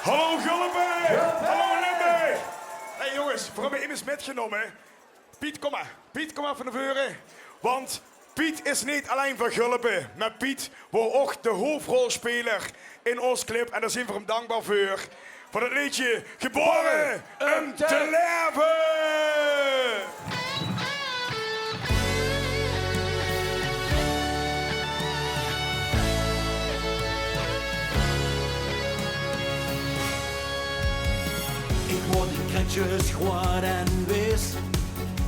Hallo Gulpen! Hallo Limburg! Hé jongens, voor mij immers metgenomen. Piet, kom maar. Piet, kom maar van de veuren. Want Piet is niet alleen van Gulpen. Maar Piet wordt ook de hoofdrolspeler in ons clip. En daar zijn we hem dankbaar voor. Voor het liedje Geboren om te leven! Ik word in kretjes gehoord en wist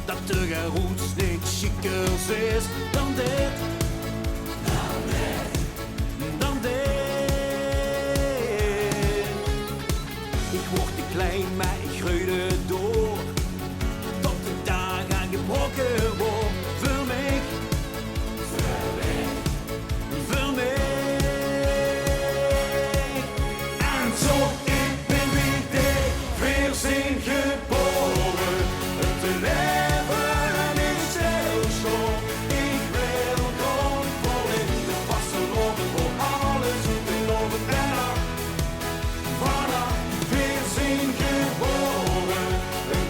dat de geroets niet chiquers is dan dit. Dan dit. Ik word te klein, maar ik groeide door. Tot de dag aangebroken wordt. Voor mij. Voor mij. En zo ik ben wie ik weer zijn geboren. Te leven is heel schoon. Ik wil gewoon vol in de vaste lopen voor alles uit de lopen en af. Vanaf weer zijn geboren.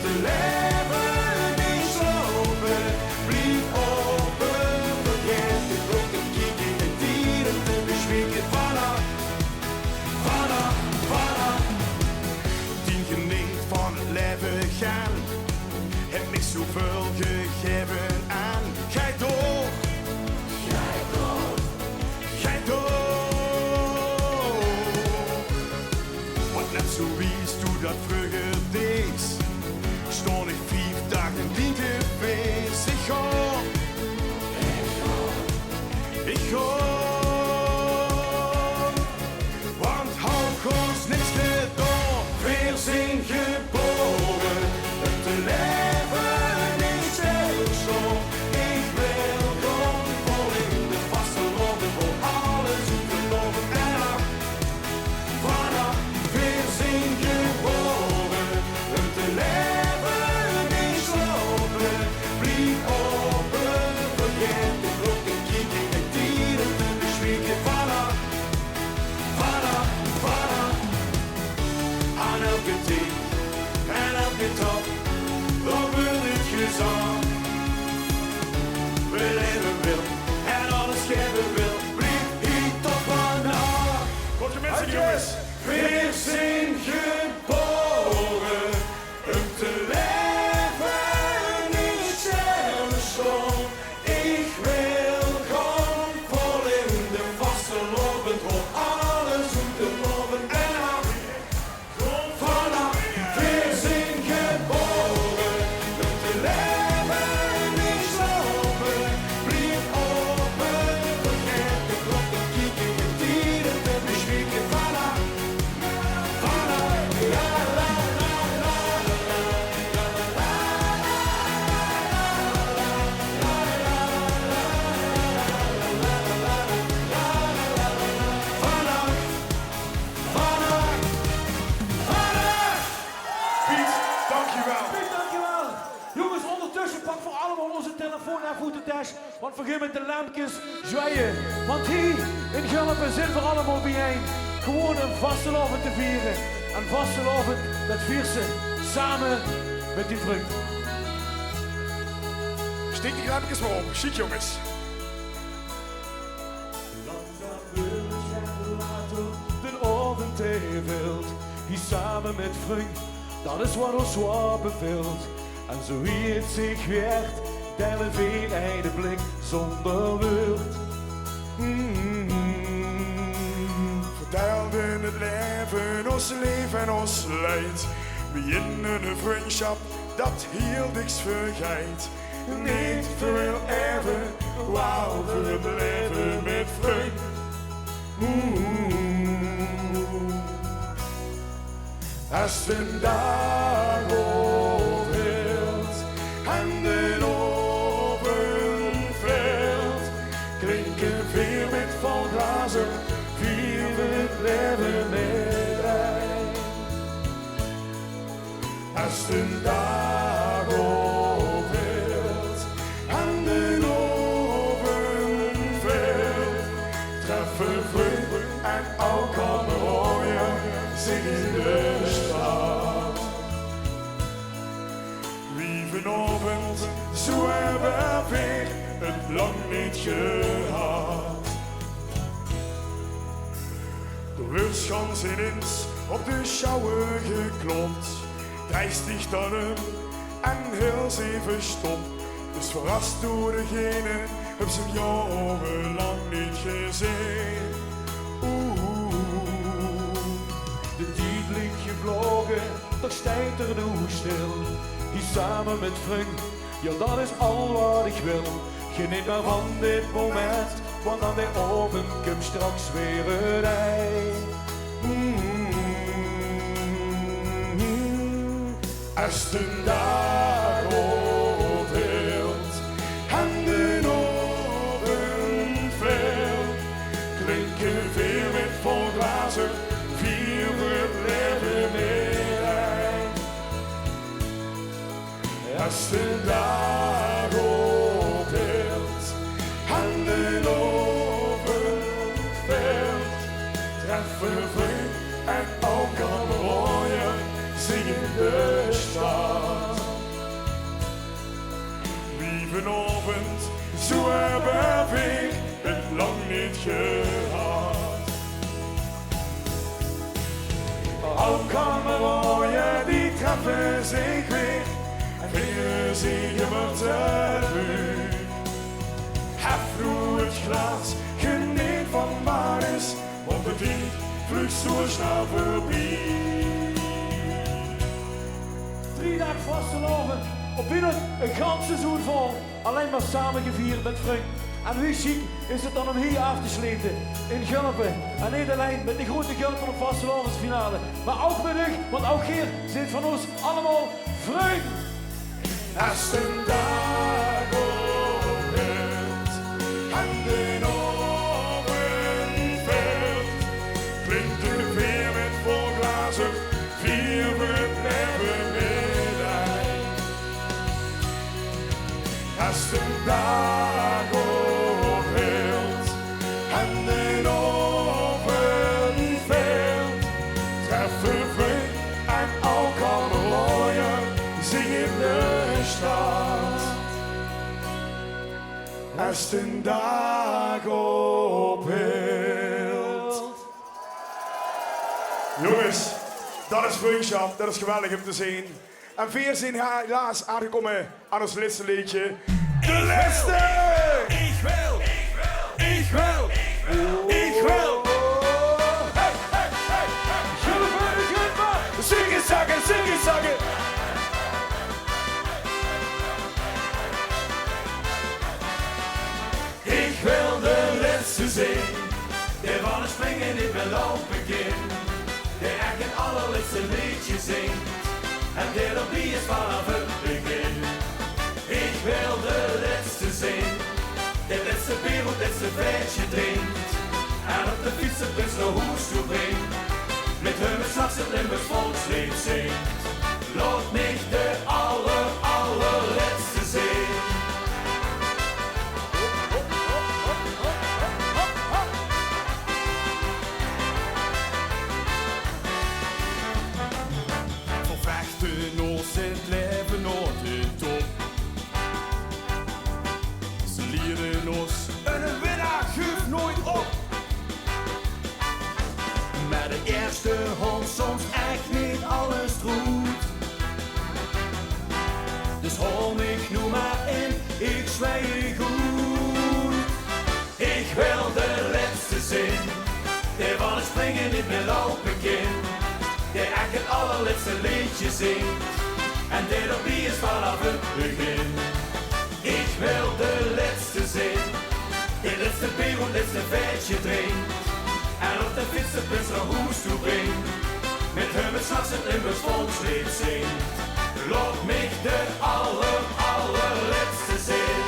Te leven is lopen. Blijf open. Vergeet de klokken, kijken en dieren te beschwikken. Vanaf. Die geniet van het leven gaan. Het is zoveel gegeven aan. Gij door. Want net zo is toen dat vroeger deed. Stond ik 5 dagen in de feest. Ik ga. Want hou ons niks gedaan. Weer zijn geboren. Te leven is heel schoon. Ik wil gewoon vol in de vaste lopen voor alles uit te lopen en af. Vanaf weer zijn geboren. Te leven is lopen. Blijf open. Vergeet de klokken, kijken en dieren te beschwikken. Vanaf. Aan elke team en elke top. Dan wil het gezond. We leven wil en alles geven wil. Blijf hier toch vanaf. Komt je mensen jongens? Weer zijn geboren. Om te leven is heel schoon. Ik wil gewoon vol in de vaste lopen. Voor alles om te lopen en af. Vanaf weer zijn geboren. Om te leven is lopen. Blijf open. Vergeet de klokken, kijken en dieren te beschwikken. Vanaf. La la la la Piet, dankjewel. Piet, dankjewel. Jongens, ondertussen pak voor allemaal onze telefoon en voetentas. Want vergeet met de lampjes zwaaien. Want hier in Gulpen zijn we allemaal bijeen. Gewoon een vastelavond te vieren. Een vastelavond dat viert ze samen met die vriend. Steek die lampjes maar op. Chic jongens. Langzaam wil jij later de avond wilt. Hier samen met vriend, dat is wat ons zwaar beveelt. En zo wie het zich werd, delen veel einde blik zonder woord. Vertelden het leven en ons leid. Beginnen een vriendschap, dat hield niks vergeet. Niet veel even, wauw, voor het leven met vriend. Als een dag ophield en de open veld, klinken veel met vol glazen, vier het leven met wijn. Als een dag ophield en de open veld, treffen vrienden en ook al hoor je zingen. de straat. Wie vanavond zo hebben we het lang niet gehad. Door Wurschans ineens op de schouwen geklopt, dreistig dan hem en heel ze verstopt. Dus verrast door degene, heb ze jarenlang niet gezien. De tijd ligt gevlogen, toch stijgt er nu stil. Hier samen met vriend, ja dat is al wat ik wil. Geniet maar van dit moment, want aan de oven komt straks weer het eind. Als de dag ophield en de oven veld, klinken weer met vol glazen, vier we blijven meer. Als de dag ophield en de oven veld, treffen we en ook al mooier zingen de stad. Wie vanavond zo hebben we het lang niet gehad. Al kamerooien die treffen zich weer en vingen zich met de buurt. Hef nu het glas, geniet van wat is, want de tijd vlucht zo snel voorbij. 3 dagen vasteloven, op binnen een ganz seizoen vol, alleen maar samen gevierd met vrienden. En wie chic is het dan om hier af te sluiten in Gulpen. En niet alleen met de grote Gulpen op vastelovensfinale, maar ook met u, want ook hier zit van ons allemaal vrienden. Als de dag ophield en de oven veld, klinkt de weer met vol glazen, vier we blijven midden. Als de dag ophield en de oven veld, treffen we en ook al mooier zingen de stad. Als de dag ophield. Jongens, dat is vriendschap, dat is geweldig om te zien. En we zijn helaas aangekomen aan ons laatste liedje. De laatste! Ik wil, ik wil, ik wil. Hey, hey, hey, hey. Gulpen, zingen, zakken, zingen, zakken. Ik wil de laatste zin, de van het springen niet meer lopen kind. De echt het allerlaatste liedje zingt, en dit op wie is vanaf het begin. Ik wil de laatste zin, de laatste bier wat het servetje drinkt, en op de fiets het dus naar huis toe brengt, met hun straks het Limburgs volkslied zingt. Laat mich de allerlaatste zin. Vechten ons het leven naar de top. Ze leren ons een winnaar geeft nooit op. Maar de eerste hand soms echt niet alles goed. Dus hol mich nu maar in, ik zweer je goed. Ik wil de laatste zin, de van het springen niet meer lopen kind. Die echt het allerlaatste liedje zingt, en dit op wie is vanaf het begin. Ik wil de laatste zin, de laatste bier en laatste vetje drinkt, en op de fiets de bus naar huis toe brengt, met hun met straks het Limburgs volkslied zingt. Laat mich de allerlaatste zin.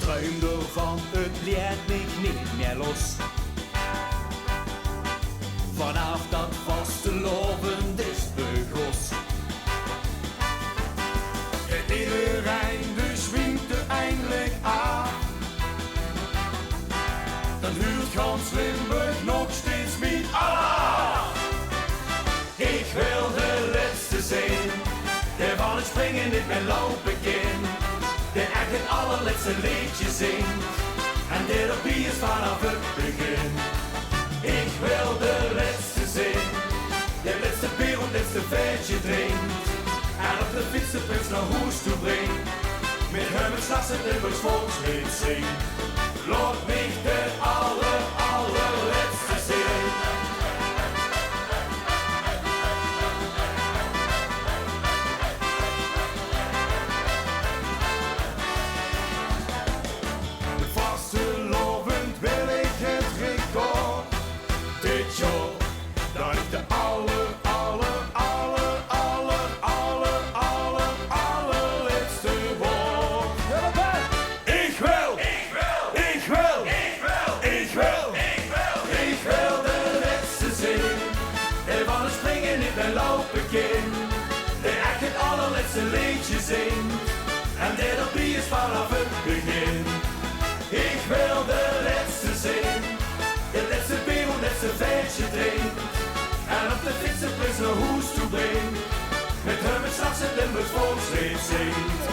Druim ervan, het liet mich niet meer los. Vanaf dat vastelovend is begos. Het iedereen en loop ik in. De echt het allerlaatste liedje zingt. En dit op is vanaf het begin. Ik wil de laatste zin. De laatste bier en laatste veetje drinkt. En op de fiets de prins naar huis toe brengt. Met hem het s'nachts het Limburgs volkslied zingt. Laat mich de allerlaatste zin. Vastelovend wil ik het record. Dit jaar, dat is de allerlaatste woord. Ik wil de laatste zin. En van het springen in en loop ik in. De echt het allerlaatste liedje zingt. En dit op die is vanaf het begin. Ik wil de laatste zin. De laatste bier en laatste veetje drinkt. En op de fiets de prins naar huis toe brengt. Met hem het s'nachts het Limburgs volkslied zingt.